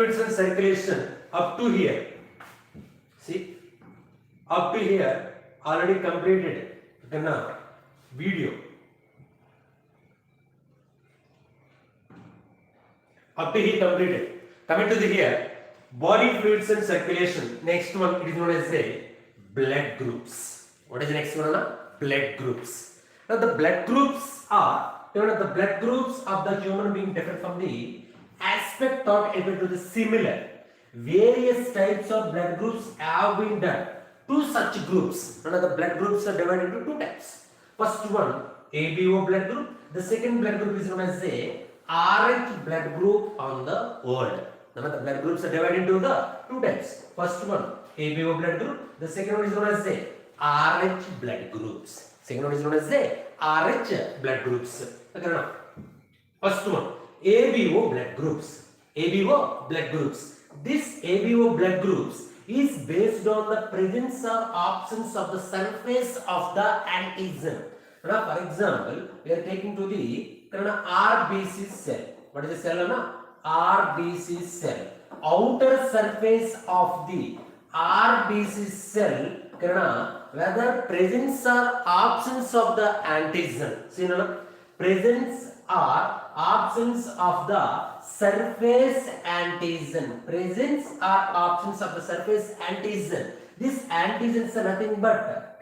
fluids and circulation up to here. See, up to here already completed in a video. Up to here completed. Coming to the here, body fluids and circulation. Next one, it is known as the blood groups. What is the next one? Blood groups. Now the blood groups are, the blood groups of the human being differ from the aspect thought able to the similar. Various types of blood groups have been done. Two such groups. Now the blood groups are divided into two types. First one, ABO blood group. The second blood group is known as the RH blood group on the world. Now the blood groups are divided into the two types. First one, ABO blood group. The second one is known as the RH blood groups. Second one is known as the RH blood groups. Okay, now, first one, ABO blood groups. ABO blood groups. This ABO blood groups is based on the presence or absence of the surface of the antigen. Now, for example, we are taking to the RBC cell. What is the cell? RBC cell. Outer surface of the RBC cell, whether presence or absence of the antigen. See, presence or absence of the surface antigen. Presence or absence of the surface antigen. These antigens are nothing but,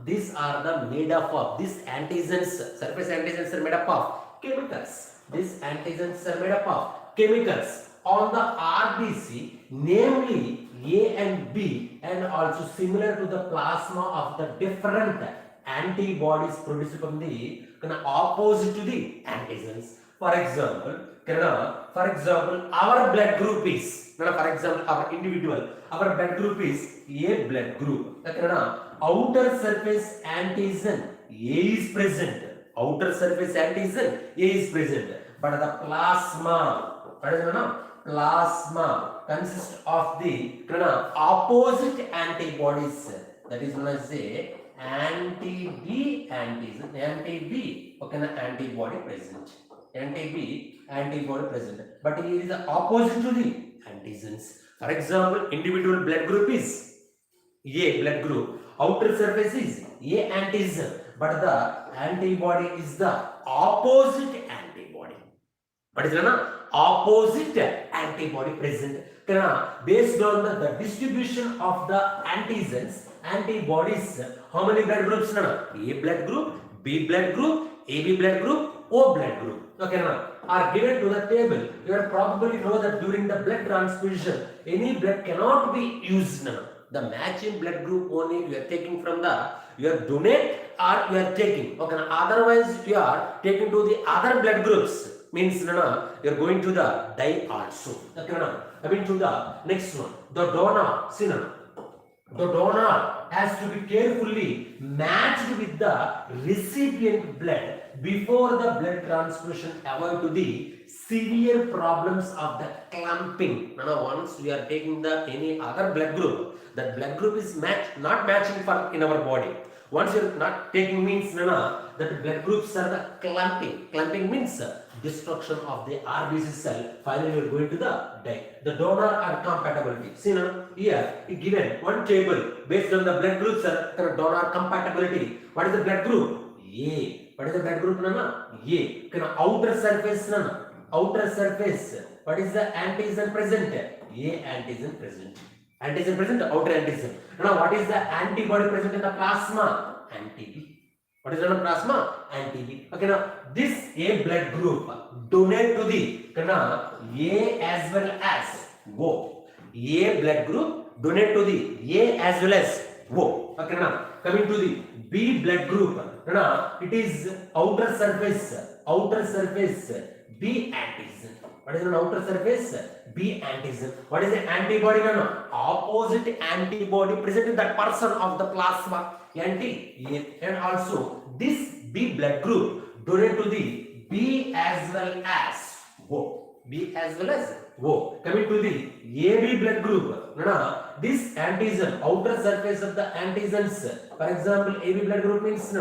these are the made up of, these antigens, surface antigens are made up of chemicals. These antigens are made up of chemicals on the RBC, namely A and B, and also similar to the plasma of the different antibodies produced from the opposite to the antigens. For example, our blood group is, for example, our blood group is A blood group. Outer surface antigen A is present. Outer surface antigen A is present. But the plasma, plasma consists of the opposite antibodies. That is known as the anti-B antigen, anti-B, antibody present. Anti-B antibody present. But it is opposite to the antigens. For example, individual blood group is A blood group. Outer surface is A antigen. But the antibody is the opposite antibody. What is the opposite antibody present? Based on the distribution of the antigens, antibodies, how many blood groups? A blood group, B blood group, AB blood group, O blood group. Okay, are given to the table. You will probably know that during the blood transfusion, any blood cannot be used now. The matching blood group only you are taking from the, you are donate or you are taking. Okay, otherwise you are taking to the other blood groups. Means you are going to the die also. Okay, coming to the next one. The donor, see, the donor has to be carefully matched with the recipient blood before the blood transfusion, avoid to the severe problems of the clumping. Once we are taking the any other blood group, that blood group is not matching for in our body. Once you are not taking means that blood groups are the clumping. Clumping means destruction of the RBC cell. Finally, we are going to the die. The donor are compatibility. See now, here given one table based on the blood groups are donor compatibility. What is the blood group? A. What is the blood group? A. Outer surface. Outer surface. What is the antigen present? A antigen present. Antigen present, outer antigen. Now, what is the antibody present in the plasma? Anti-B. What is the plasma? Anti-B. Okay, now this A blood group donate to the A as well as O. A blood group donate to the A as well as O. Okay, now coming to the B blood group. It is outer surface B antigen. What is an outer surface? B antigen. What is the antibody? Opposite antibody present in that person of the plasma. Anti-A. And also this B blood group donate to the B as well as O. B as well as O. Coming to the AB blood group. This antigen, outer surface of the antigens. For example, AB blood group means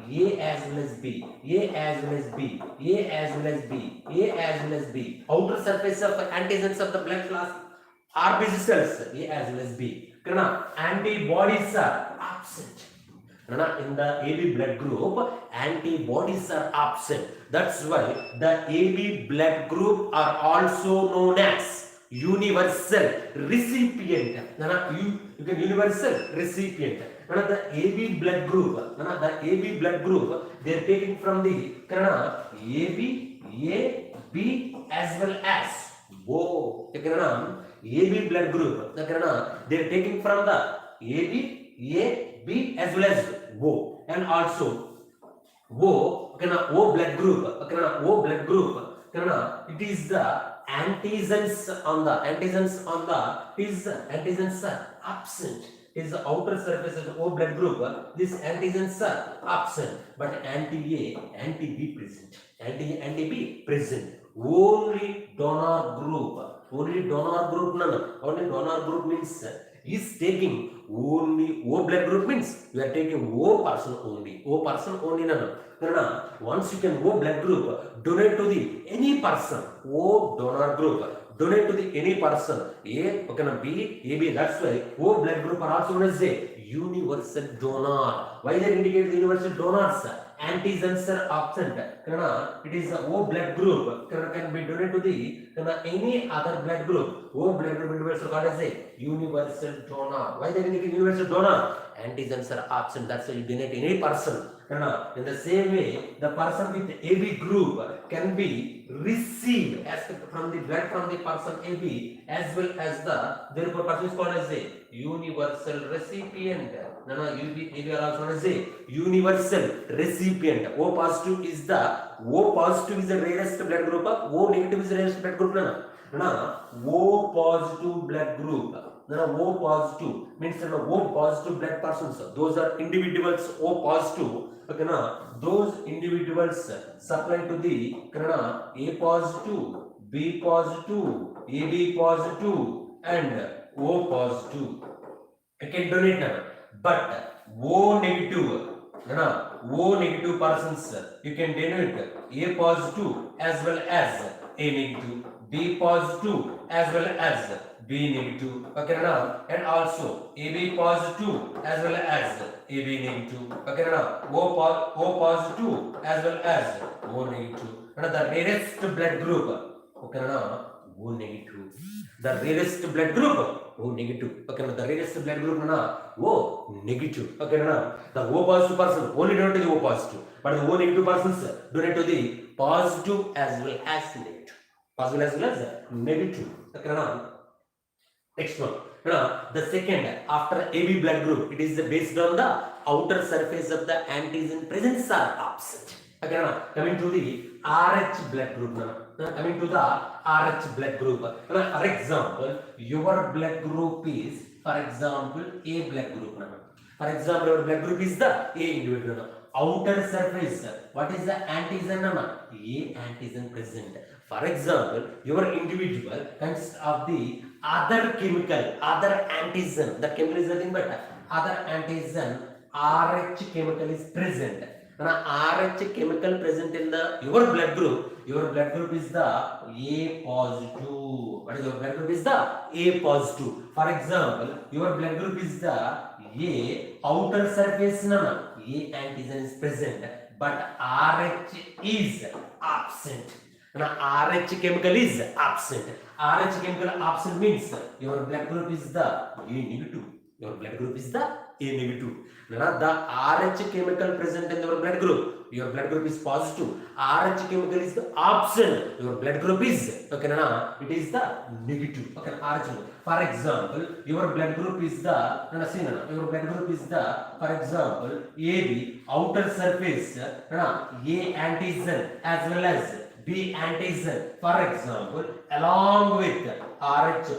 A as well as B, A as well as B, A as well as B, A as well as B. Outer surface of antigens of the blood class are busy cells, A as well as B. Antibodies are absent. In the AB blood group, antibodies are absent. That's why the AB blood group are also known as universal recipient. You can universal recipient. The AB blood group, they are taken from the AB, A, B as well as O. AB blood group, they are taking from the AB, A, B as well as O, and also O blood group, it is the antigens are absent. It is the outer surface of the O blood group. These antigens are absent, but anti-A, anti-B present. Anti-B present. Only donor group. Only donor group means is taking only O blood group means you are taking O person only. Once you can O blood group, donate to the any person. O donor group, donate to the any person. A, B, AB. That's why O blood group are also known as a universal donor. Why they indicate the universal donors? Antigens are absent. It is the O blood group can be donated to the any other blood group. O blood group universal called as a universal donor. Why they indicate universal donor? Antigens are absent. That's why you donate any person. In the same way, the person with AB group can be received as from the blood from the person AB as well as therefore person is called as a universal recipient. AB are also known as a universal recipient. O positive is the rarest blood group. O negative is the rarest blood group. O positive blood group. O positive means O positive blood persons. Those are individuals O positive. Those individuals supply to the A positive, B positive, AB positive, and O positive. You can donate now. But O negative persons you can donate A positive as well as A negative, B positive as well as B negative, and also AB positive as well as AB negative, O positive as well as O negative. The rarest blood group, O negative. The rarest blood group, O negative. The rarest blood group, O negative. The O positive person only donate to the O positive, but the O negative persons donate to the positive as well as negative. Positive as well as negative. Next one. The second, after AB blood group, it is based on the outer surface of the antigen presence are absent. Coming to the RH blood group. For example, your blood group is, for example, A blood group. For example, your blood group is the A individual. Outer surface, what is the antigen? A antigen present. For example, your individual consists of the other chemical, other antigen. That chemical is nothing but other antigen. RH chemical is present. RH chemical present in your blood group. Your blood group is the A positive. What is your blood group is the A positive. For example, your blood group is the A outer surface. A antigen is present, but RH is absent. RH chemical is absent. RH chemical absent means your blood group is the A negative. Your blood group is the A negative. The RH chemical present in your blood group. Your blood group is positive. RH chemical is absent. Your blood group is it is the negative. RH. For example, your blood group is the your blood group is the, for example, AB outer surface A antigen as well as B antigen, for example, along with RH.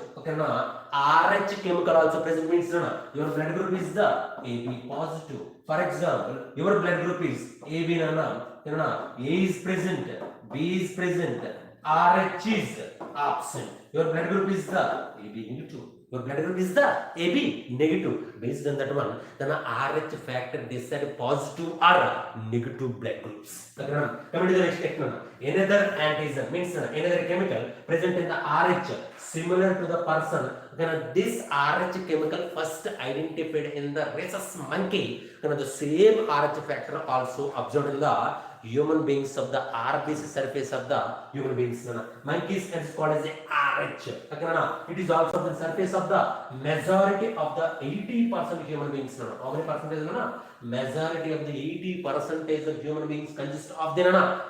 RH chemical also present means your blood group is the AB positive. For example, your blood group is AB. A is present, B is present, RH is absent. Your blood group is the AB negative. Your blood group is the AB negative. Based on that one, then RH factor decide positive or negative blood groups. Coming to the next technique. Another antigen means another chemical present in the RH similar to the person. Then this RH chemical first identified in the rhesus monkey. Then the same RH factor also observed in the human beings of the RBC surface of the human beings. Monkeys is called as a RH. It is also the surface of the majority of the 80% human beings. How many percentage? Majority of the 80% of human beings consist of the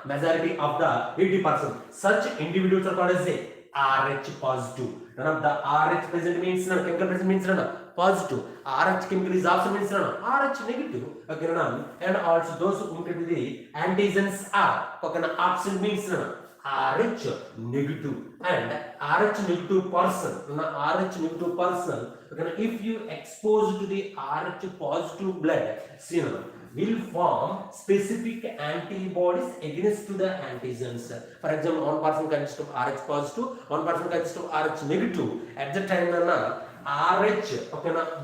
majority of the 80%. Such individuals are called as a RH positive. None of the RH present means chemical present means positive. RH chemical is also means RH negative. Okay, and also those who include the antigens are absent means RH negative and RH negative person. RH negative person. If you expose to the RH positive blood, will form specific antibodies against to the antigens. For example, one person consists of RH positive, one person consists of RH negative. At the time, RH,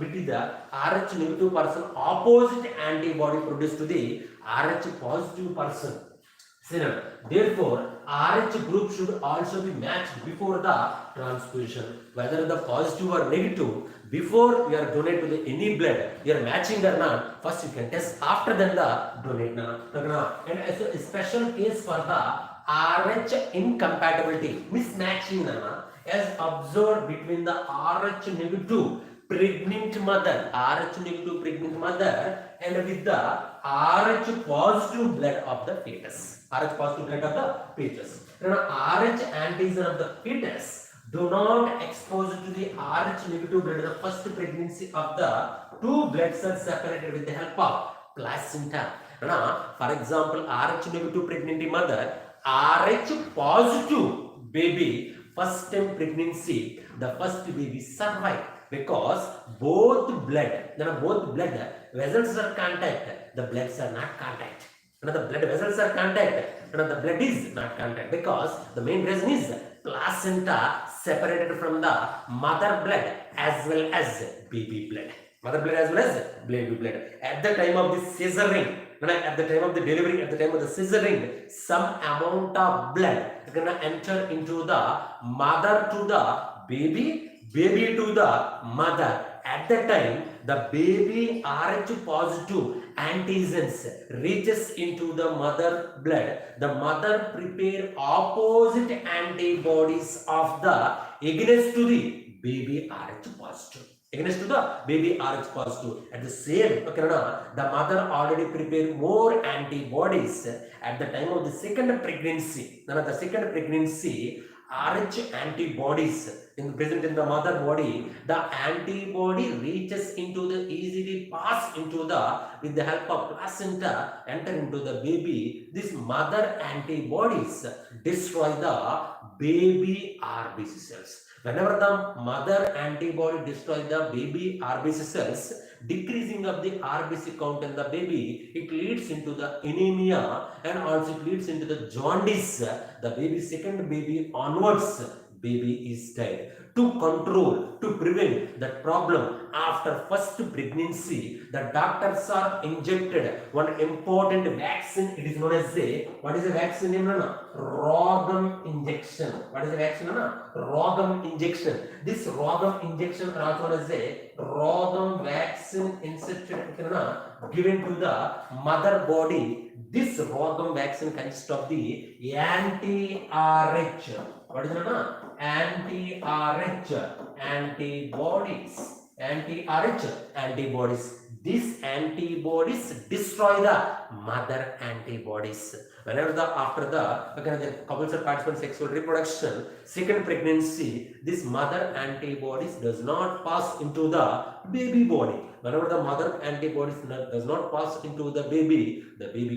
between the RH negative person, opposite antibody produced to the RH positive person. Therefore, RH group should also be matched before the transfusion. Whether the positive or negative, before you are donate to the any blood, you are matching or not. First you can test, after then the donate. And as a special case for the RH incompatibility, mismatching as observed between the RH negative pregnant mother, RH negative pregnant mother, and with the RH positive blood of the fetus. RH positive blood of the fetus. RH antigen of the fetus do not expose to the RH negative blood the first pregnancy of the two blood cells separated with the help of placenta. For example, RH negative pregnant mother, RH positive baby, first time pregnancy, the first baby survived because both blood vessels are contact, the bloods are not contact. The blood vessels are contact, the blood is not contact, because the main reason is placenta separated from the mother blood as well as baby blood. Mother blood as well as baby blood. At the time of the cesarean, at the time of the delivery, at the time of the cesarean, some amount of blood is going to enter into the mother to the baby, baby to the mother. At that time, the baby RH positive antigens reaches into the mother blood. The mother prepare opposite antibodies of the against to the baby RH positive. Against to the baby RH positive. At the same, the mother already prepared more antibodies at the time of the second pregnancy. Now, the second pregnancy, RH antibodies present in the mother body, the antibody reaches into the easily pass into the with the help of placenta enter into the baby. This mother antibodies destroy the baby RBC cells. Whenever the mother antibody destroys the baby RBC cells, decreasing of the RBC count in the baby, it leads into the anemia and also it leads into the jaundice. The baby, second baby onwards, baby is dead. To control, to prevent that problem after first pregnancy, the doctors are injected one important vaccine. It is known as what is the vaccine name? Rogam injection. What is the vaccine? Rogam injection. This Rogam injection is also known as a Rogam vaccine inserted given to the mother body. This Rogam vaccine consists of the anti-RH. What is it? Anti-RH antibodies. Anti-RH antibodies. These antibodies destroy the mother antibodies. Whenever after the couples are participating sexual reproduction, second pregnancy, this mother antibodies does not pass into the baby body. Whenever the mother antibodies does not pass into the baby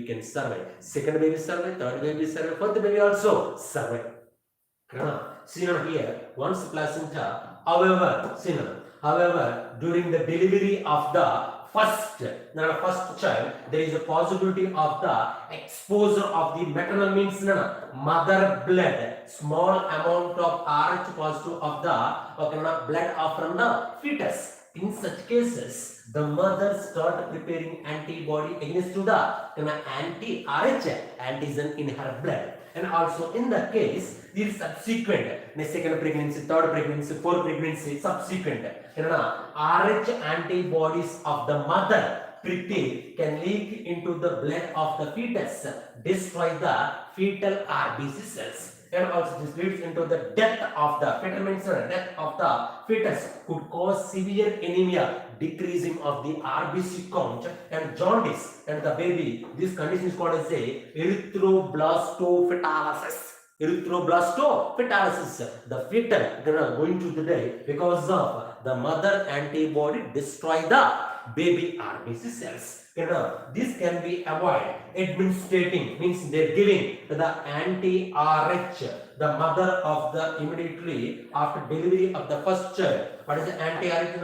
can survive. Second baby survive, third baby survive, fourth baby also survive. Seen here, once placenta, however, during the delivery of the first child, there is a possibility of the exposure of the maternal means mother blood, small amount of Rh positive of the blood of from the fetus. In such cases, the mother start preparing antibody against to the anti-Rh antigen in her blood. And also in the case, the subsequent, second pregnancy, third pregnancy, fourth pregnancy, subsequent, Rh antibodies of the mother prepare can leak into the blood of the fetus, destroy the fetal RBC cells. And also this leads into the death of the fetal means death of the fetus, could cause severe anemia, decreasing of the RBC count, and jaundice, and the baby. This condition is called as a erythroblastofetalysis. Erythroblastofetalysis. The fetal going to the day because of the mother antibody destroy the baby RBC cells. This can be avoided. Administrating means they're giving the anti-Rh, the mother of the immediately after delivery of the first child. What is the anti-Rh?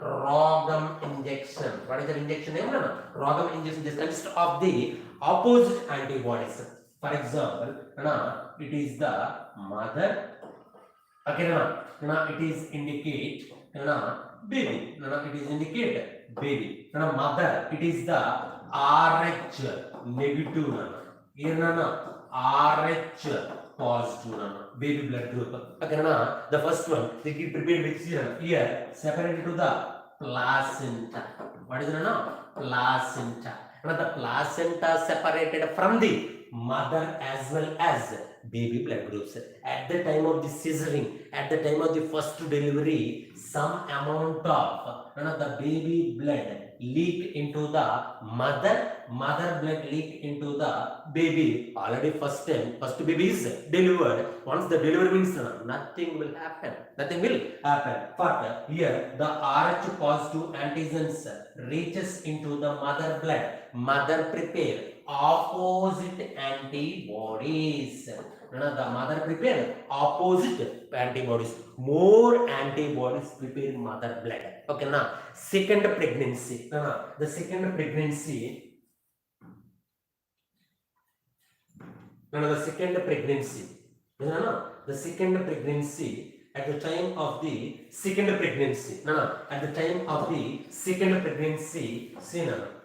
Rogam injection. What is the injection name? Rogam injection. This consists of the opposite antibodies. For example, it is the mother. Okay, it is indicate baby. It is indicate baby. Mother, it is the Rh negative. Here Rh positive baby blood group. Okay, the first one they keep prepared with here separated to the placenta. What is it? Placenta. The placenta separated from the mother as well as baby blood groups. At the time of the scissoring, at the time of the first delivery, some amount of the baby blood leak into the mother blood leak into the baby. Already first baby is delivered. Once the delivery means nothing will happen. But here the Rh positive antigens reaches into the mother blood. Mother prepare opposite antibodies. The mother prepare opposite antibodies. More antibodies prepare in mother blood. Okay, now second pregnancy. The second pregnancy. The second pregnancy. The second pregnancy. At the time of the second pregnancy. At the time of the second pregnancy.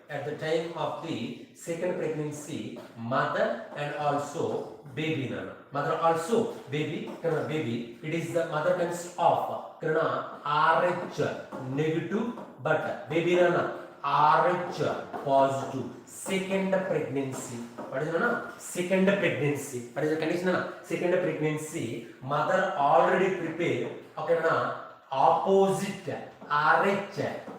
At the time of the second pregnancy, mother and also baby. Mother also baby. It is the mother consists of Rh negative, but baby Rh positive. Second pregnancy. What is it? Second pregnancy. What is the condition? Second pregnancy. Mother already prepared. Okay, opposite Rh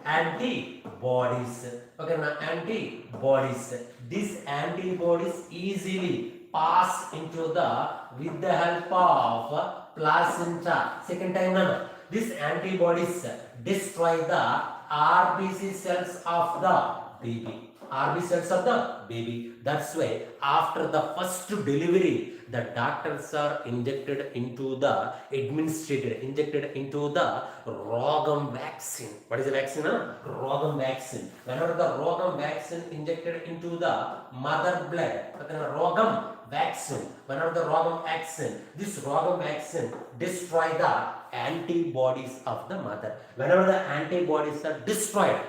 antibodies. Okay, antibodies. These antibodies easily pass into the with the help of placenta. Second time, these antibodies destroy the RBC cells of the baby. RBC cells of the baby. That's why after the first delivery, the doctors are injected into the Rogam vaccine. What is the vaccine? Rogam vaccine. Whenever the Rogam vaccine injected into the mother blood, Rogam vaccine. Whenever the Rogam vaccine, this Rogam vaccine destroy the antibodies of the mother. Whenever the antibodies are destroyed,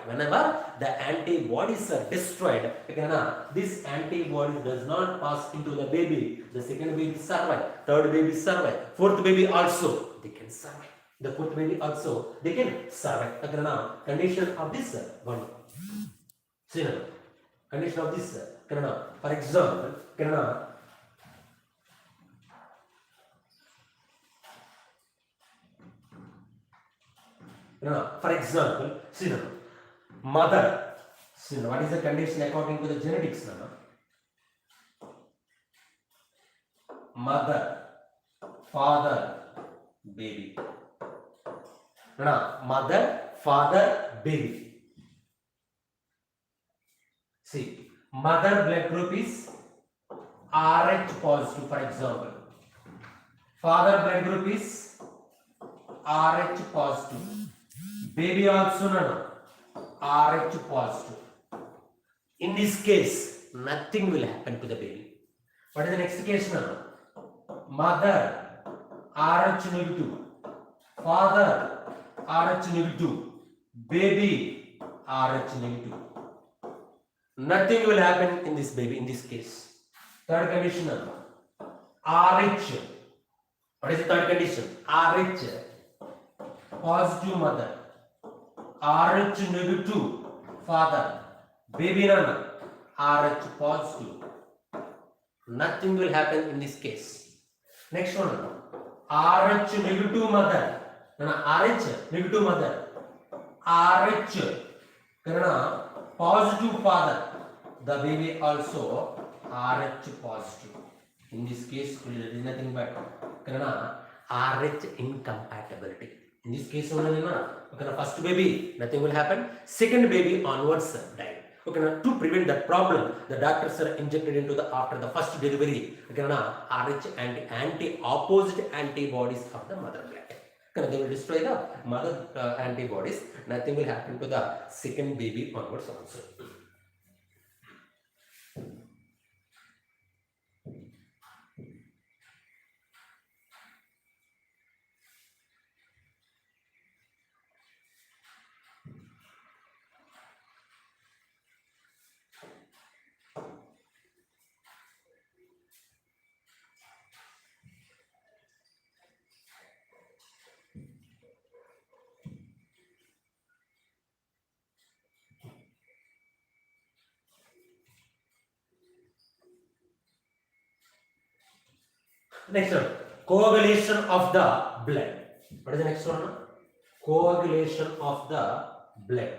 this antibody does not pass into the baby. The second baby survive, third baby survive, fourth baby also they can survive. The fourth baby also they can survive. Condition of this one. Condition of this. For example, mother. What is the condition according to the genetics? Mother, father, baby. Mother, father, baby. See, mother blood group is Rh positive, for example. Father blood group is Rh positive. Baby also Rh positive. In this case, nothing will happen to the baby. What is the next case now? Mother Rh negative, father Rh negative, baby Rh negative. Nothing will happen in this baby in this case. Third condition now. Rh. What is the third condition? Rh positive mother, Rh negative father, baby nana, Rh positive. Nothing will happen in this case. Next one, Rh negative mother, Rh negative mother, Rh positive father, the baby also Rh positive. In this case, there is nothing but Rh incompatibility. In this case, first baby, nothing will happen. Second baby onwards, died. Okay, to prevent that problem, the doctors are injected into the after the first delivery. Okay, Rh and opposite antibodies of the mother blood. They will destroy the mother antibodies. Nothing will happen to the second baby onwards also. Next one, coagulation of the blood. What is the next one? Coagulation of the blood.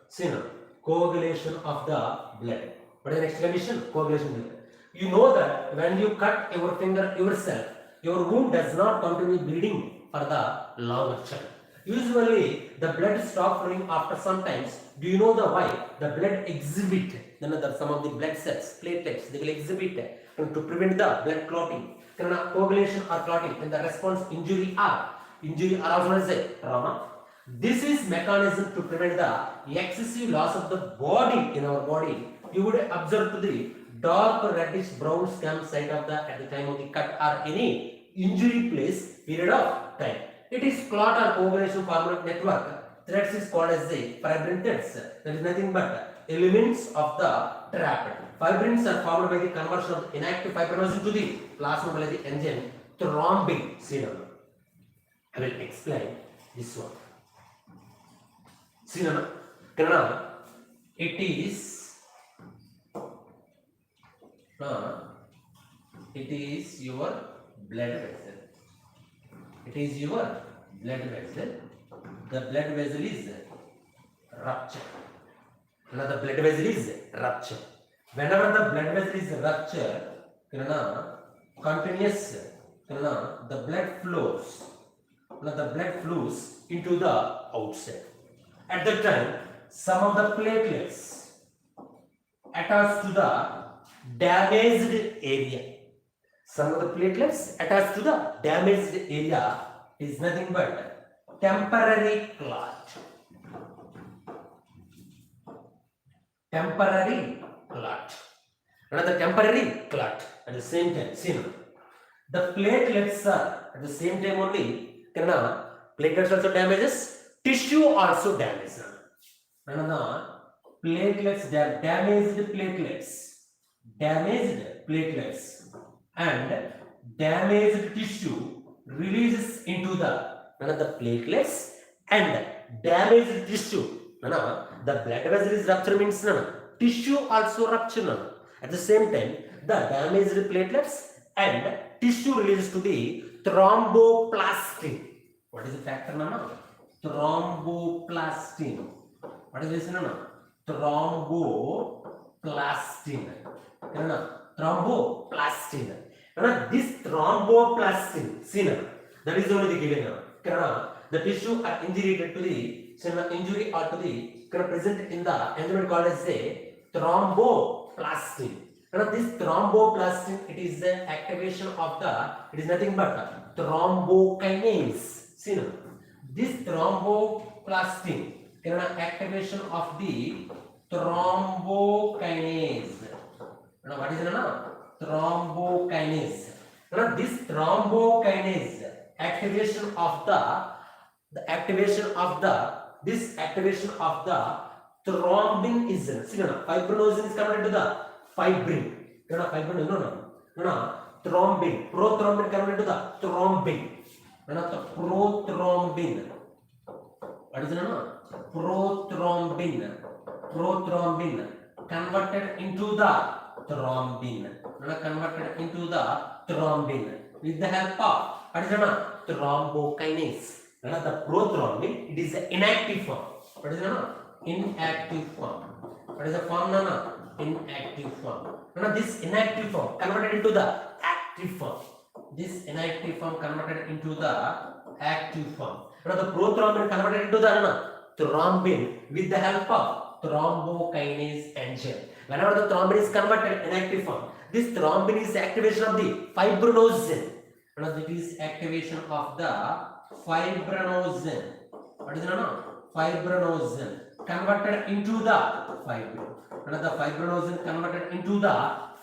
See now, coagulation of the blood. What is the next condition? Coagulation of the blood. You know that when you cut your finger yourself, your wound does not continue bleeding for the longer time. Usually, the blood stops flowing after some times. Do you know the why? The blood exhibit. Then some of the blood cells, platelets, they will exhibit to prevent the blood clotting. Coagulation or clotting in the response injury or also known as trauma. This is mechanism to prevent the excessive loss of the body in our body. You would observe to the dark reddish brown scam site of the at the time of the cut or any injury place period of time. It is clot or coagulation formation network. Threads is called as the fibrin threads. There is nothing but elements of the trap. Fibrins are formed by the conversion of inactive fibrinogen to the plasma by the enzyme thrombin. See now. I will explain this one. See now. It is your blood vessel. It is your blood vessel. The blood vessel is ruptured. Now the blood vessel is ruptured. Whenever the blood vessel is ruptured, continuous, the blood flows. The blood flows into the outside. At that time, some of the platelets attached to the damaged area. Some of the platelets attached to the damaged area is nothing but temporary clot. Temporary clot. Another temporary clot at the same time. See now. The platelets are at the same time only. Platelets also damages. Tissue also damages. Another platelets, damaged platelets and damaged tissue releases into the platelets and damaged tissue. The blood vessel is rupture means tissue also rupture. At the same time, the damaged platelets and tissue releases to the thromboplastin. What is the factor? Thromboplastin. What is this? Thromboplastin. Thromboplastin. This thromboplastin, see now, that is only the given. The tissue are injured to the injury or to the present in the enzyme called as a thromboplastin. This thromboplastin, it is the activation of it is nothing but thrombokinase. See now, this thromboplastin activation of the thrombokinase. What is thrombokinase? This thrombokinase activation of the activation of the thrombin is fibrinogen is converted to the fibrin. Fibrin thrombin, prothrombin converted to the thrombin. The prothrombin. What is it? Prothrombin converted into the thrombin. With the help of what is it? Thrombokinase. The prothrombin, it is an inactive form. What is it? Inactive form. What is the form? Inactive form. This inactive form converted into the active form. This inactive form converted into the active form. The prothrombin converted into the thrombin with the help of thrombokinase enzyme. Whenever the thrombin is converted in active form, this thrombin is activation of the fibrinogen. It is activation of the fibrinogen. What is it? Fibrinogen converted into the fibrin. The fibrinogen converted into the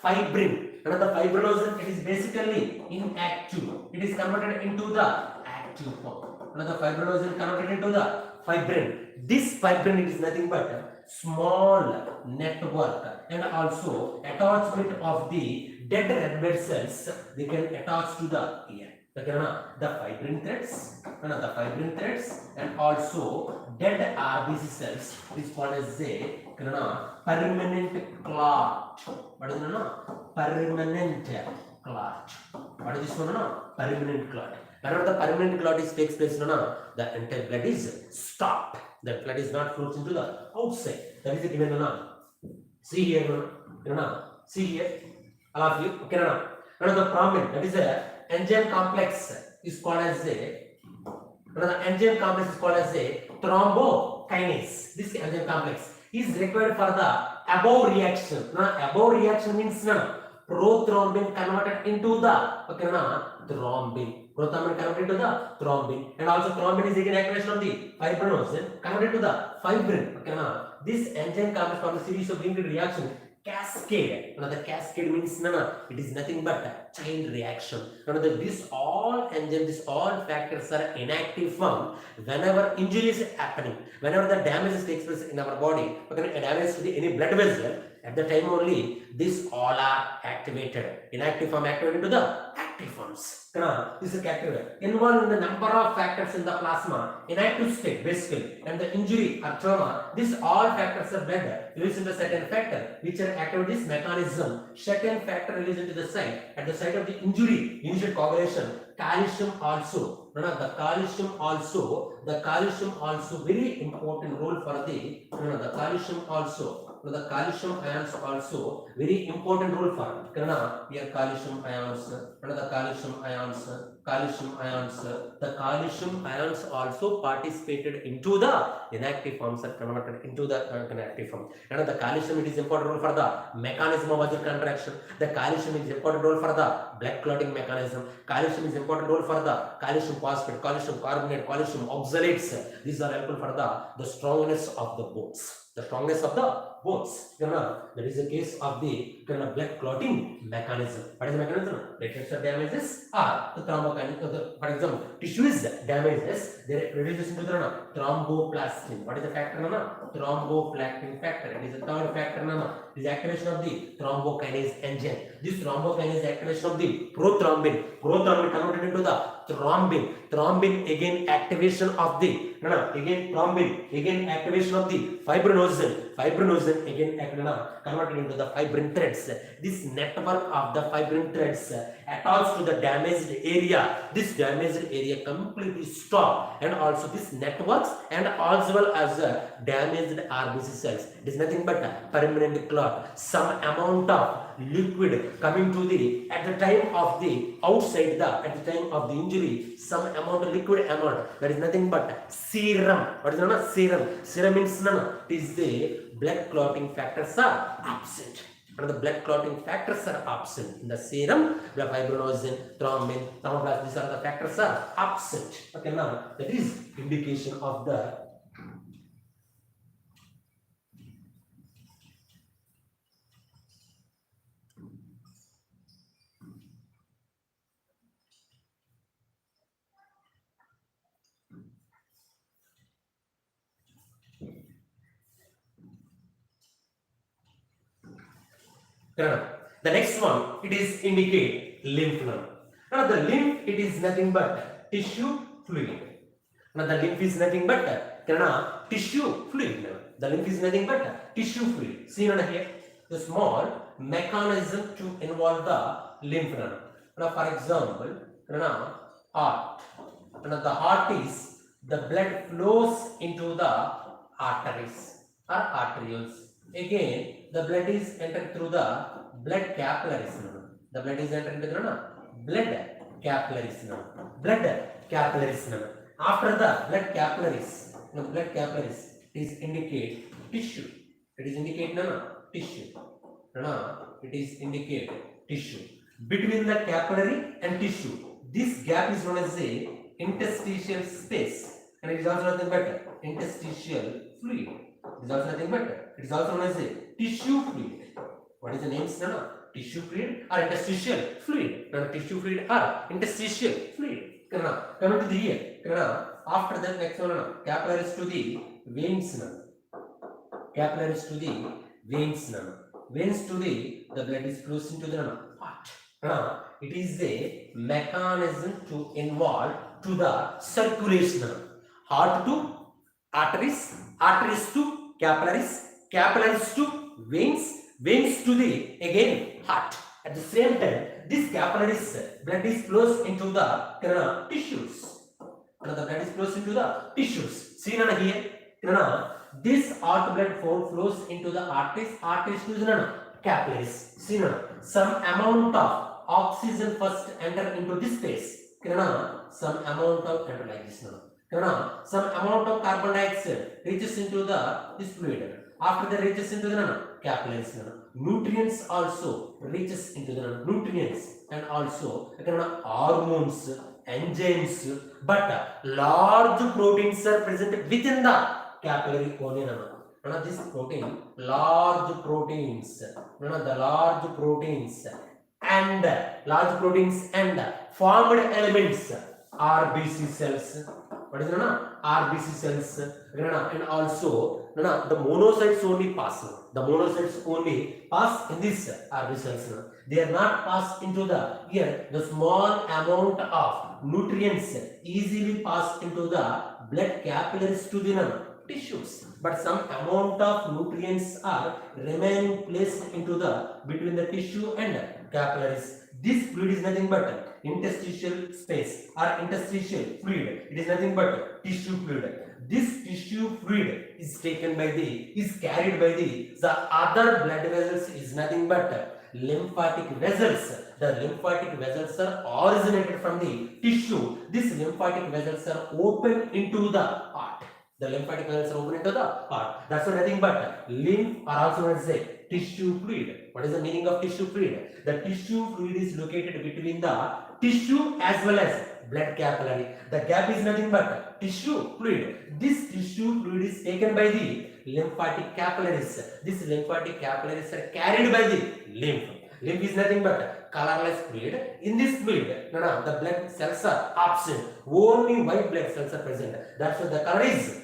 fibrin. The fibrinogen, it is basically inactive. It is converted into the active form. The fibrinogen converted into the fibrin. This fibrin, it is nothing but a small network and also attachment of the dead red blood cells. They can attach to the ear. The fibrin threads, and also dead RBC cells is called as a permanent clot. What is it? Permanent clot. What is this one? Permanent clot. Whenever the permanent clot takes place, the entire blood is stopped. The blood is not flows into the outside. That is it given. See here, see here, all of you. Okay, the thrombin, that is a enzyme complex is called as a thrombokinase. This enzyme complex is required for the above reaction. Above reaction means prothrombin converted into the thrombin. Prothrombin converted to the thrombin, and also thrombin is again activation of the fibrinogen converted to the fibrin. This enzyme complex from the series of linked reaction cascade. The cascade means it is nothing but chain reaction. This all enzymes, these all factors are inactive form whenever injury is happening, whenever the damage takes place in our body, damage to any blood vessel. At the time only, these all are activated. Inactive form activated to the active forms. This is activated. Involved in the number of factors in the plasma, inactive state basically, and the injury or trauma. These all factors are blood released into certain factor which are active this mechanism. Certain factor released into the site at the site of the injury, initial coagulation. Calcium also. The calcium also very important role for the calcium ions also very important role for here calcium ions. The calcium ions also participated into the inactive forms are converted into the inactive form. The calcium, it is important role for the mechanism of vascular contraction. The calcium is important role for the blood clotting mechanism. Calcium is important role for the calcium phosphate, calcium carbonate, calcium oxalates. These are helpful for the strongness of the bones. The strongness of the bones. That is the case of the blood clotting mechanism. What is the mechanism? Platelets are damages or the thrombokinase. For example, tissue is damages. They reduces into the thromboplastin. What is the factor? Thromboplastin factor. It is the third factor. It is activation of the thrombokinase enzyme. This thrombokinase activation of the prothrombin. Prothrombin converted into the thrombin. Thrombin again activation of the again activation of the fibrinogen. Fibrinogen again converted into the fibrin threads. This network of the fibrin threads attached to the damaged area. This damaged area completely stopped, and also this networks and as well as damaged RBC cells. It is nothing but a permanent clot. Some amount of liquid coming to the at the time of the outside at the time of the injury, some amount of liquid amount, that is nothing but serum. What is serum? Serum means it is the blood clotting factors are absent. And the blood clotting factors are absent in the serum. The fibrinogen, thrombin, thromboblast, these are the factors are absent. Okay, now that is indication of the The next one, it is indicate lymph node. Now the lymph, it is nothing but tissue fluid. Now the lymph is nothing but tissue fluid. The lymph is nothing but tissue fluid. See here, the small mechanism to involve the lymph node. Now for example, heart. Now the heart is the blood flows into the arteries or arterioles. Again, the blood is entered through the blood capillaries. The blood is entered into the blood capillaries. Blood capillaries. After the blood capillaries, it is indicate tissue. It is indicate tissue. It is indicate tissue. Between the capillary and tissue, this gap is known as a interstitial space, and it is also nothing but interstitial fluid. It is also nothing but it is also known as a tissue fluid. What is the name? Tissue fluid or interstitial fluid. Tissue fluid or interstitial fluid. Coming to the here. After that, next one, capillaries to the veins. Capillaries to the veins. Veins to the blood is flows into the heart. It is a mechanism to involve to the circulation. Heart to arteries, arteries to capillaries, capillaries to veins, veins to the again heart. At the same time, this capillaries blood is flows into the tissues. The blood is flows into the tissues. See here, this heart blood flows into the arteries, arteries to the capillaries. See some amount of oxygen first enter into this space. Some amount of enter like this. Some amount of carbon dioxide reaches into this fluid. After that reaches into the capillaries. Nutrients also reaches into the nutrients, and also hormones, enzymes, but large proteins are present within the capillary only. This protein, large proteins, the large proteins and formed elements, RBC cells. What is RBC cells, and also the monocytes only pass. The monocytes only pass in this RBC cells. They are not passed into the here. The small amount of nutrients easily pass into the blood capillaries to the tissues, but some amount of nutrients are remaining placed into the between the tissue and capillaries. This fluid is nothing but interstitial space or interstitial fluid. It is nothing but tissue fluid. This tissue fluid is taken by is carried by the other blood vessels is nothing but lymphatic vessels. The lymphatic vessels are originated from the tissue. These lymphatic vessels are open into the heart. The lymphatic vessels are open into the heart. That's nothing but lymph are also known as a tissue fluid. What is the meaning of tissue fluid? The tissue fluid is located between the tissue as well as blood capillary. The gap is nothing but tissue fluid. This tissue fluid is taken by the lymphatic capillaries. These lymphatic capillaries are carried by the lymph. Lymph is nothing but colorless fluid. In this fluid, the blood cells are absent. Only white blood cells are present. That's why the color is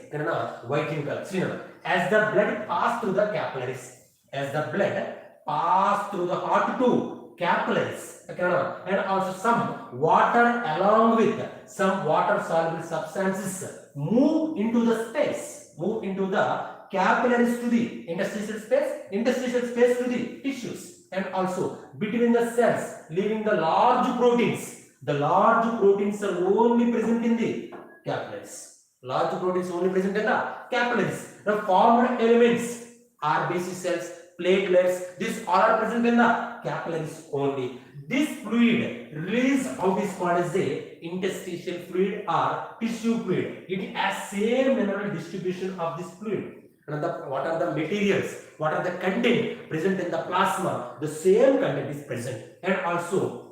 white in color. See, as the blood passes through the capillaries, as the blood passes through the heart to capillaries, and also some water along with some water soluble substances move into the space, move into the capillaries to the interstitial space to the tissues, and also between the cells, leaving the large proteins. The large proteins are only present in the capillaries. Large proteins only present in the capillaries. The formed elements, RBC cells, platelets, these all are present in the capillaries only. This fluid released out is called as a interstitial fluid or tissue fluid. It has same mineral distribution of this fluid. And what are the materials, what are the content present in the plasma? The same content is present, and also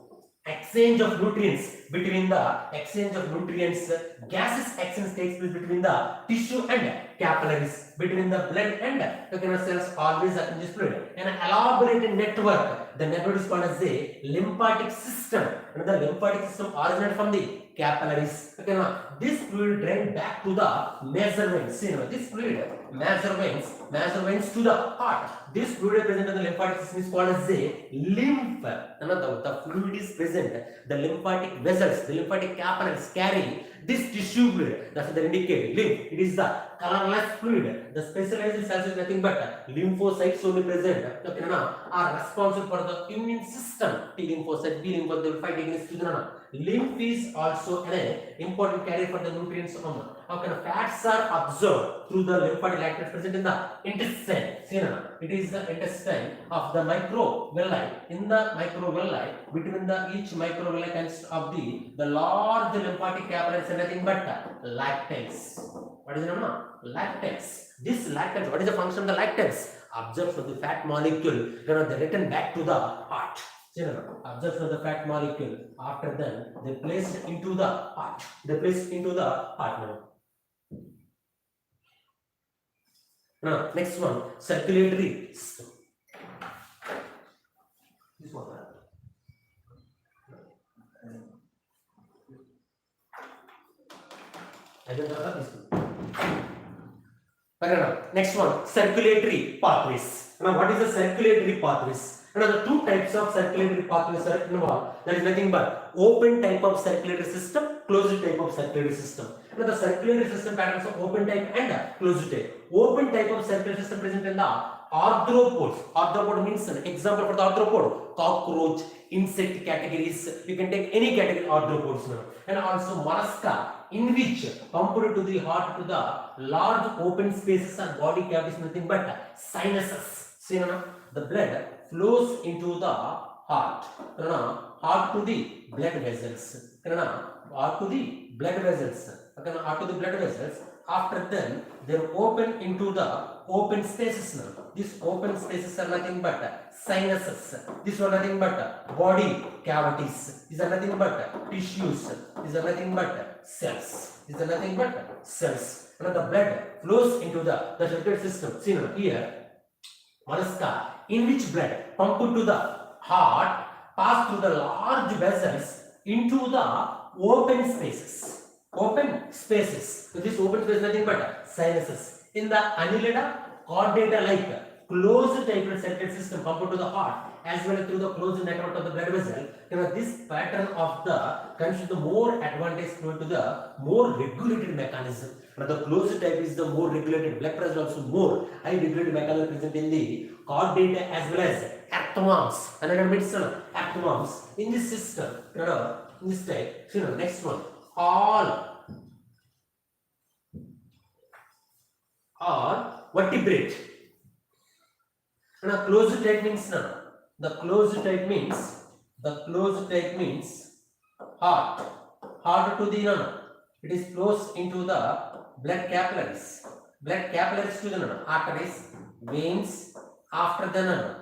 exchange of nutrients between the gases exchange takes place between the tissue and capillaries, between the blood and cells always are in this fluid. An elaborated network the network is called as a lymphatic system. And the lymphatic system originates from the capillaries. Okay, now this fluid drains back to the major veins. See, now this fluid major veins to the heart. This fluid present in the lymphatic system is called as a lymph. The fluid is present. The lymphatic vessels, the lymphatic capillaries carry this tissue fluid. That's what they indicate. Lymph. It is the colorless fluid. The specialized cells is nothing but lymphocytes only present. Okay, are responsible for the immune system. T lymphocyte, B lymphocyte, they will fight against the lymph is also an important carrier for the nutrients. Okay, fats are absorbed through the lymphatic lactates present in the intestine. See now, it is the intestine of the microvilli. In the microvilli, between the each microvilli consists of the large lymphatic capillaries and nothing but lactates. What is the name? Lactates. This lactates, what is the function of the lactates? Absorbs of the fat molecule, they return back to the heart. Absorption of the fat molecule. After that, they placed into the heart. Now, next one, circulatory system. This one. I don't know this one. Next one, circulatory pathways. Now, what is the circulatory pathways? The two types of circulatory pathways are involved. That is nothing but open type of circulatory system, closed type of circulatory system. The circulatory system patterns of open type and closed type. Open type of circulatory system present in the arthropods. Arthropod means an example for the arthropod: cockroach, insect categories. You can take any category arthropods now. And also mollusca, in which pumped to the heart to the large open spaces and body cavities, nothing but sinuses. See now, the blood flows into the heart. Heart to the blood vessels. Heart to the blood vessels. Heart to the blood vessels. After then, they open into the open spaces now. These open spaces are nothing but sinuses. These are nothing but body cavities. These are nothing but tissues. These are nothing but cells. These are nothing but cells. The blood flows into the circulatory system. See now here, mollusca, in which blood pumped to the heart pass through the large vessels into the open spaces. Open spaces. So this open space is nothing but sinuses. In the annulata, chordata like closed type of circulatory system pumped to the heart as well as through the closed network of the blood vessel. This pattern of the consists the more advantage to the more regulated mechanism. The closed type is the more regulated. Blood pressure also more high regulated mechanism present in the chordata as well as ectomorphs. Another medicine, ectomorphs. In this system, in this type, next one, all vertebrate. Closed type means the closed type means heart to the it is flows into the blood capillaries to the arteries, veins, after the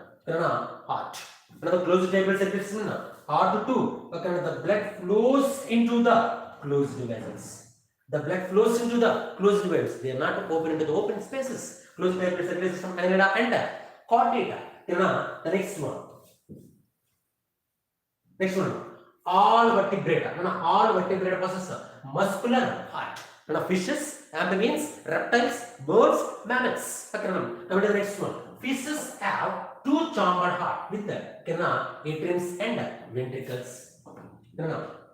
heart. The closed type of circulation, heart to the blood flows into the closed vessels. The blood flows into the closed vessels. They are not open into the open spaces. Closed type of circulation from annulata and chordata. The next one. All vertebrate. All vertebrate possess muscular heart. Fishes, amphibians, reptiles, birds, mammals. Coming to the next one. Fishes have two chambered heart with atriums and ventricles.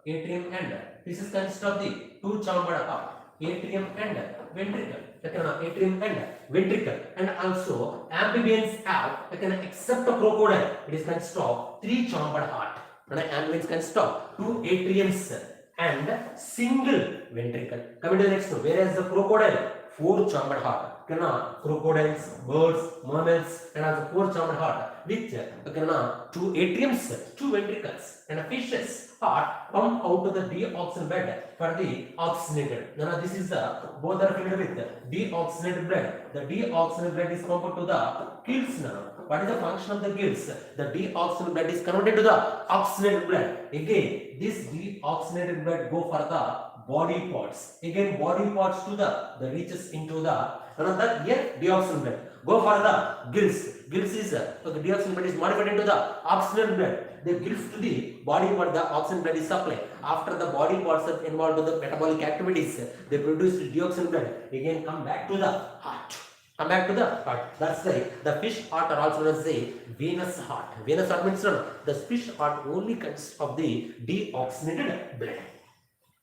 Atrium and fishes consist of the two chambered heart, atrium and ventricle. Atrium and ventricle. And also amphibians have, except a crocodile, it is consist of three chambered heart. Amphibians consist of two atriums and single ventricle. Coming to the next one, whereas the crocodile, four chambered heart. Crocodiles, birds, mammals, and also four chambered heart with two atriums, two ventricles, and a fish's heart pump out to the deoxygenated blood for the oxygenated. This is the both are filled with deoxygenated blood. The deoxygenated blood is pumped to the gills now. What is the function of the gills? The deoxygenated blood is converted to the oxygenated blood. Again, this deoxygenated blood go for the body parts. Again, body parts to the reaches into the another here deoxin blood. Go for the gills. Gills is the deoxin blood is modified into the oxygen blood. The gills to the body part, the oxygen blood is supplied. After the body parts are involved with the metabolic activities, they produce deoxin blood. Again, come back to the heart. Come back to the heart. That's why the fish heart are also known as a venous heart. Venous heart means the fish heart only consists of the deoxygenated blood.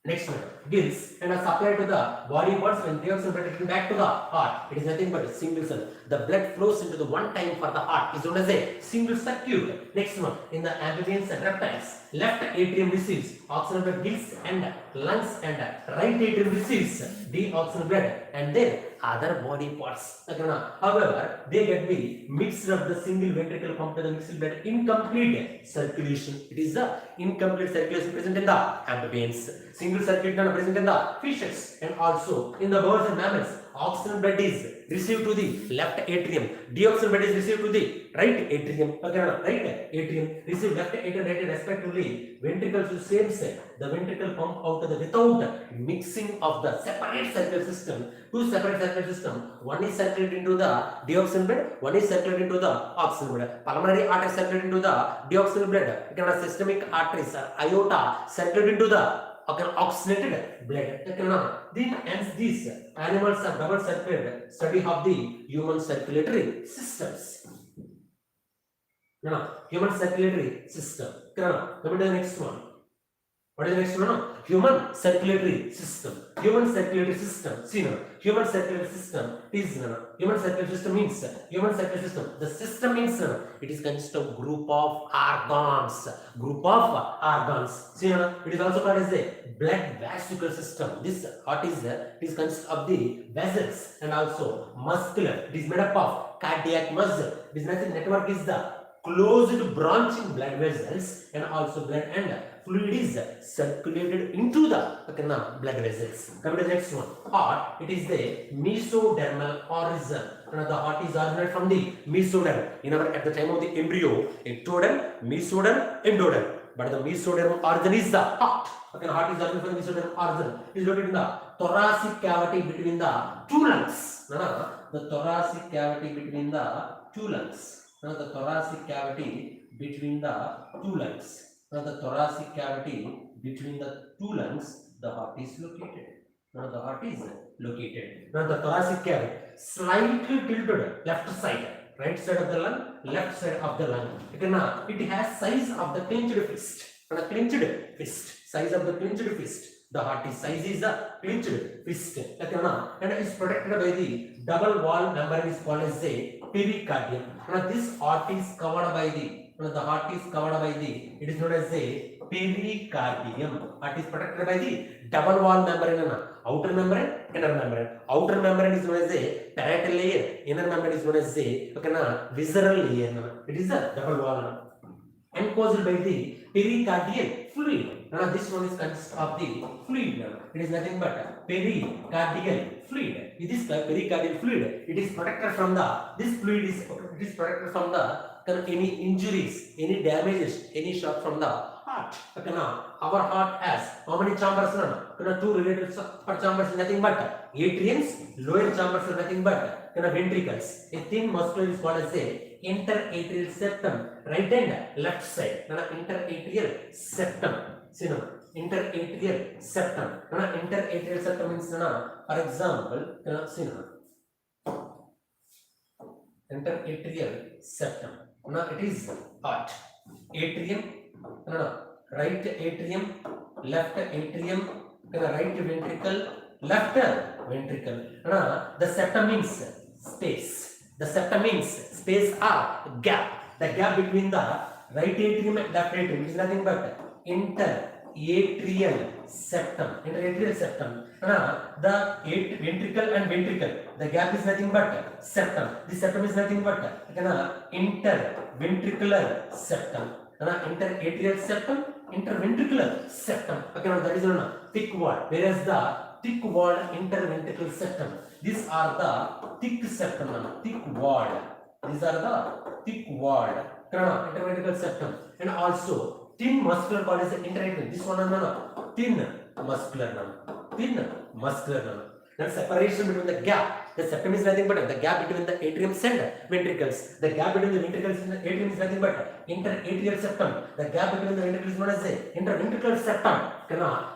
Next one, gills and are supplied to the body parts when deoxygen blood is back to the heart. It is nothing but a single cell. The blood flows into the one time for the heart is known as a single circuit. Next one, in the amphibians and reptiles, left atrium receives oxygen blood gills and lungs, and right atrium receives deoxygen blood and then other body parts. However, they get the mixture of the single ventricle pump to the mixed blood incomplete circulation. It is the incomplete circulation present in the amphibians. Single circulation present in the fishes, and also in the birds and mammals. Oxygen blood is received to the left atrium. Deoxygen blood is received to the right atrium. Right atrium received left atrium, right respectively. Ventricles to same cell. The ventricle pump out to the without mixing of the separate circular system. Two separate circular system. One is circulated into the deoxygen blood. One is circulated into the oxygen blood. Pulmonary arteries circulate into the deoxygen blood. Systemic arteries, aorta circulate into the oxygenated blood. Then hence these animals are double circulated. Study of the human circulatory systems. Human circulatory system. Come to the next one. What is the next one? Human circulatory system. Human circulatory system. See now, human circulatory system is human circulatory system means human circulatory system. The system means it is consists of group of organs. Group of organs. See now, it is also called as a blood vesicle system. This what is it is consists of the vessels and also muscular. It is made up of cardiac muscle. This network is the closed branching blood vessels, and also blood and fluid is circulated into the blood vessels. Come to the next one. Heart. It is the mesodermal origin. The heart is originated from the mesoderm. At the time of the embryo, ectoderm, mesoderm, endoderm. But the mesodermal origin is the heart. Heart is originated from the mesodermal origin. It is located in the thoracic cavity between the two lungs. The thoracic cavity between the two lungs. The thoracic cavity between the two lungs. The thoracic cavity between the two lungs, the heart is located. The heart is located. The thoracic cavity slightly tilted left side, right side of the lung, left side of the lung. It has size of the clenched fist. Clenched fist. Size of the clenched fist. The heart is size is the clenched fist. And is protected by the double wall membrane is called as a pericardium. This heart is covered by the heart is covered by it is known as a pericardium. Heart is protected by the double wall membrane. Outer membrane, inner membrane. Outer membrane is known as a parietal layer. Inner membrane is known as a visceral layer. It is a double wall. Enclosed by the pericardial fluid. This one is consists of the fluid. It is nothing but pericardial fluid. It is pericardial fluid. It is protected from this fluid is protected from any injuries, any damages, any shock from the heart. Our heart has how many chambers? Two related upper chambers is nothing but atriums. Lower chambers are nothing but ventricles. A thin muscle is called as a interatrial septum, right and left side. Interatrial septum. See now, interatrial septum. Interatrial septum means, for example, see now, interatrial septum. It is heart, atrium, right atrium, left atrium, right ventricle, left ventricle. The septum means space. The septum means space or gap. The gap between the right atrium and left atrium is nothing but interatrial septum. Interatrial septum. The ventricle and ventricle. The gap is nothing but septum. This septum is nothing but interventricular septum. Interatrial septum, interventricular septum. That is a thick wall. Whereas the thick wall interventricular septum. These are the thick septum. Thick wall. These are the thick wall. Interventricular septum. And also thin muscular called as the interatrial. This one thin muscular. thin muscular nerve. Then separation between the gap. The septum is nothing but the gap between the atrium and ventricles. The gap between the ventricles and the atrium is nothing but interatrial septum. The gap between the ventricles is known as the interventricular septum.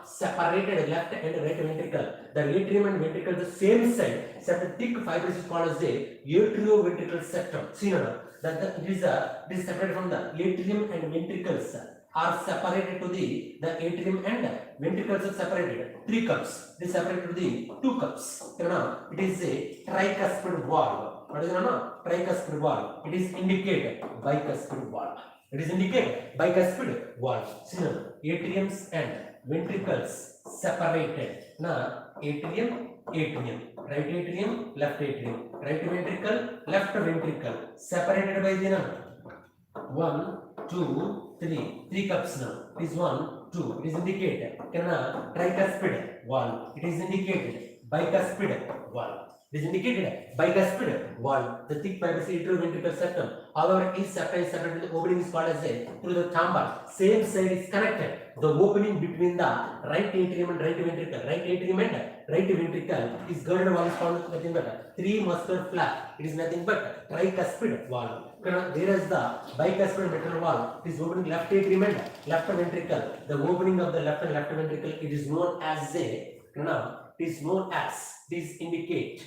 Separated left and right ventricle. The atrium and ventricle the same side. Except thick fibers is called as the atrioventricular septum. See now, that it is separated from the atrium and ventricles. Are separated to the atrium and ventricles are separated. 3 cups. It is separated to the 2 cups. It is a tricuspid valve. What is it? Tricuspid valve. It is indicated bicuspid valve. It is indicated bicuspid valve. See now, atriums and ventricles separated. Now, atrium, right atrium, left atrium, right ventricle, left ventricle, separated by the number 1, 2, 3 cups now. It is 1, 2. It is indicated tricuspid valve. It is indicated bicuspid valve. It is indicated bicuspid valve. The thick fibrous atrioventricular septum. However, each septum is separated. The opening is called as through the chamber. Same side is connected. The opening between the right atrium and right ventricle. Right atrium and right ventricle is girded valve is found nothing but 3 muscular flap. It is nothing but tricuspid valve. Whereas the bicuspid mitral valve is opening left atrium and left ventricle. The opening of the left and left ventricle, it is known as this indicate.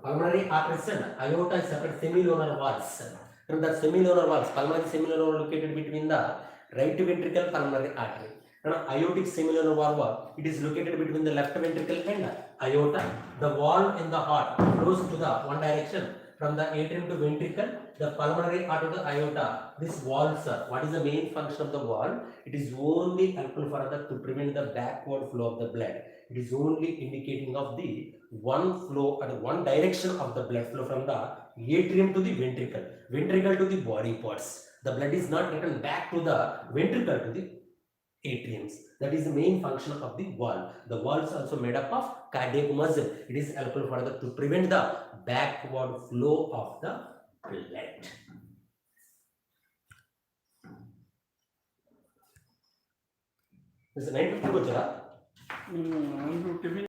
Pulmonary arteries and aorta is separate semilunar valves. And the semilunar valves, pulmonary semilunar valve located between the right ventricle pulmonary artery. And aortic semilunar valve, it is located between the left ventricle and aorta. The valve in the heart flows to the one direction from the atrium to ventricle. The pulmonary artery to the aorta. This valve, what is the main function of the valve? It is only helpful for to prevent the backward flow of the blood. It is only indicating of the one flow or one direction of the blood flow from the atrium to the ventricle to the body parts. The blood is not returned back to the ventricle to the atriums. That is the main function of the valve. The valve is also made up of cardiac muscle. It is helpful for to prevent the backward flow of the blood. This is 950.